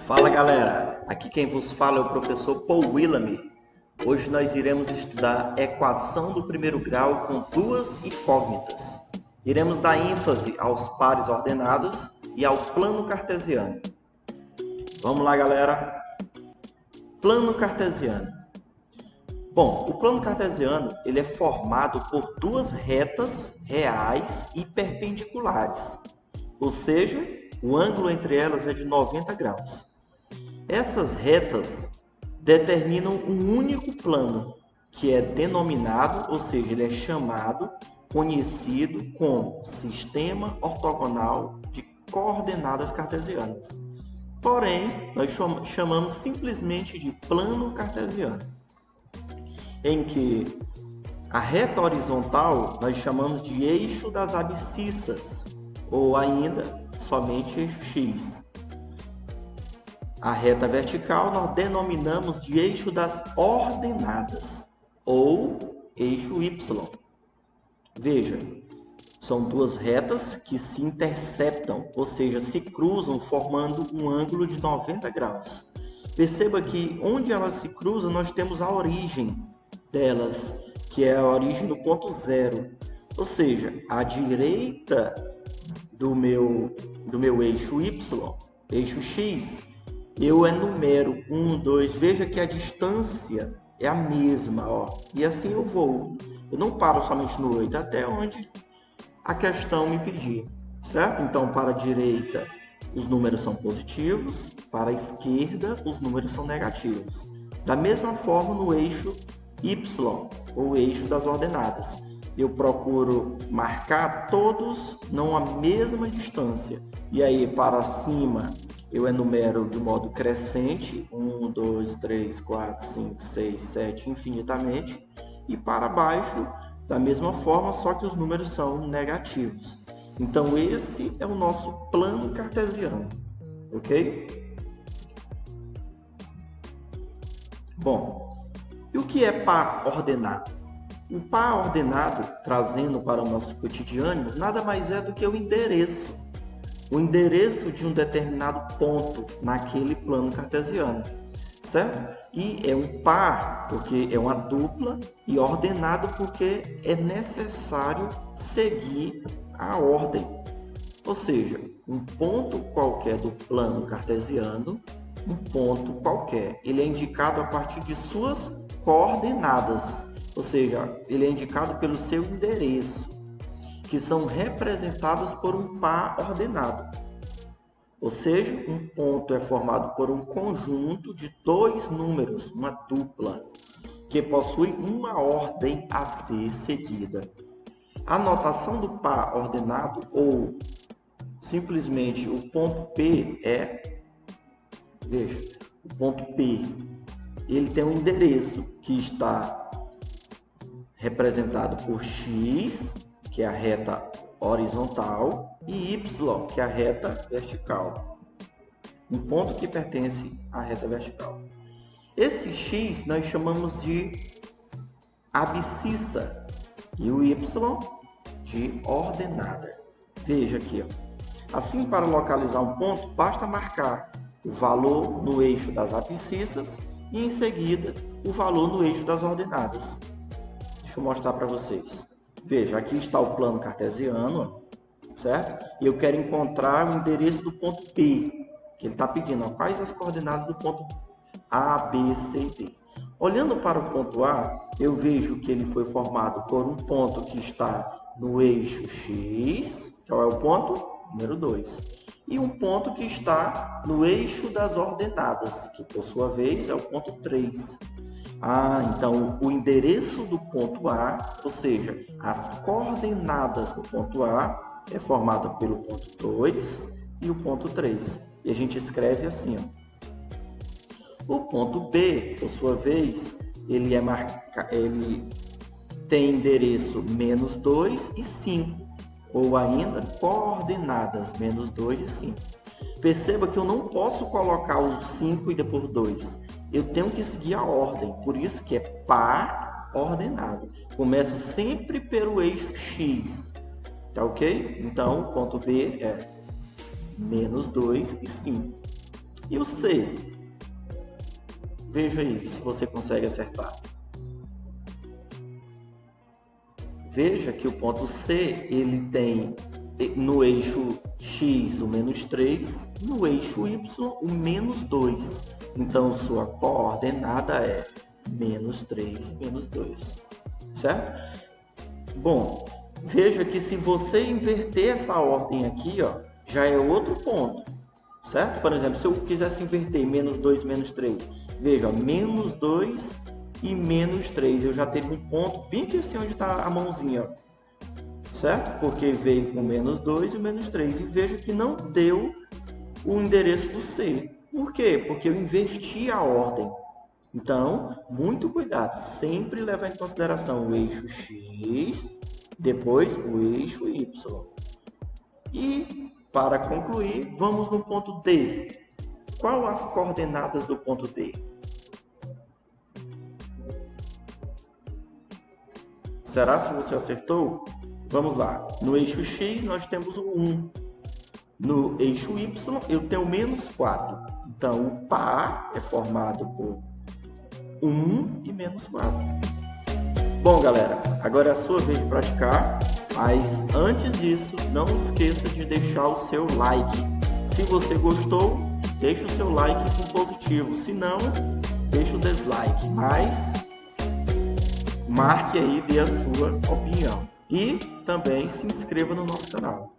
Fala galera, aqui quem vos fala é o professor Paul Willamy. Hoje nós iremos estudar equação do primeiro grau com duas incógnitas. Iremos dar ênfase aos pares ordenados e ao plano cartesiano. Vamos lá galera. Plano cartesiano. Bom, o plano cartesiano ele é formado por duas retas reais e perpendiculares, ou seja, o ângulo entre elas é de 90 graus. Essas retas determinam um único plano, que é denominado, ou seja, ele é chamado, conhecido como sistema ortogonal de coordenadas cartesianas. Porém, nós chamamos simplesmente de plano cartesiano, em que a reta horizontal nós chamamos de eixo das abscissas, ou ainda somente eixo X. A reta vertical nós denominamos de eixo das ordenadas, ou eixo Y. Veja, são duas retas que se interceptam, ou seja, se cruzam formando um ângulo de 90 graus. Perceba que onde elas se cruzam nós temos a origem delas, que é a origem do ponto zero. Ou seja, à direita do meu eixo Y, eixo X, eu enumero 1, 2, veja que a distância é a mesma, ó, e assim eu vou. Eu não paro somente no 8, até onde a questão me pedir, certo? Então, para a direita, os números são positivos, para a esquerda, os números são negativos. Da mesma forma, no eixo Y, ou eixo das ordenadas, eu procuro marcar todos não a mesma distância. E aí, para cima, eu enumero de modo crescente, 1, 2, 3, 4, 5, 6, 7, infinitamente. E para baixo, da mesma forma, só que os números são negativos. Então, esse é o nosso plano cartesiano, ok? Bom, e o que é par ordenado? O par ordenado, trazendo para o nosso cotidiano, nada mais é do que o endereço de um determinado ponto naquele plano cartesiano, certo? E é um par porque é uma dupla e ordenado porque é necessário seguir a ordem. Ou seja, um ponto qualquer do plano cartesiano, um ponto qualquer, ele é indicado a partir de suas coordenadas, ou seja, ele é indicado pelo seu endereço, que são representados por um par ordenado. Ou seja, um ponto é formado por um conjunto de dois números, uma dupla, que possui uma ordem a ser seguida. A notação do par ordenado, ou simplesmente o ponto P é, veja, o ponto P, ele tem um endereço que está representado por X, que é a reta horizontal, e Y, que é a reta vertical. Um ponto que pertence à reta vertical. Esse X nós chamamos de abscissa e o Y de ordenada. Veja aqui, ó. Assim, para localizar um ponto, basta marcar o valor no eixo das abscissas e, em seguida, o valor no eixo das ordenadas. Deixa eu mostrar para vocês. Veja, aqui está o plano cartesiano, certo? E eu quero encontrar o endereço do ponto P, que ele está pedindo, ó, quais as coordenadas do ponto A, B, C e D. Olhando para o ponto A, eu vejo que ele foi formado por um ponto que está no eixo X, que é o ponto número 2, e um ponto que está no eixo das ordenadas, que por sua vez é o ponto 3. Então o endereço do ponto A, ou seja, as coordenadas do ponto A é formada pelo ponto 2 e o ponto 3. E a gente escreve assim, ó. O ponto B, por sua vez, ele tem endereço menos 2 e 5, ou ainda coordenadas menos 2 e 5. Perceba que eu não posso colocar o 5 e depois 2. Eu tenho que seguir a ordem, por isso que é par ordenado. Começo sempre pelo eixo X, tá ok? Então, o ponto B é menos 2 e 5. E o C? Veja aí se você consegue acertar. Veja que o ponto C, ele tem no eixo X o menos 3, no eixo Y o menos 2. Então, sua coordenada é menos 3, menos 2. Certo? Bom, veja que se você inverter essa ordem aqui, ó, já é outro ponto. Certo? Por exemplo, se eu quisesse inverter menos 2, menos 3, veja, ó, menos 2 e menos 3. Eu já teria um ponto bem aqui assim onde está a mãozinha, ó. Certo? Porque veio com menos 2 e menos 3. E veja que não deu o endereço do C. Por quê? Porque eu inverti a ordem. Então, muito cuidado. Sempre levar em consideração o eixo X, depois o eixo Y. E, para concluir, vamos no ponto D. Qual as coordenadas do ponto D? Será se você acertou? Vamos lá. No eixo X nós temos o 1. No eixo Y eu tenho menos 4. Então o par é formado por 1 e menos 4. Bom, galera, agora é a sua vez de praticar. Mas antes disso, não esqueça de deixar o seu like. Se você gostou, deixe o seu like com positivo. Se não, deixe o dislike. Mas marque aí, dê a sua opinião. E também se inscreva no nosso canal.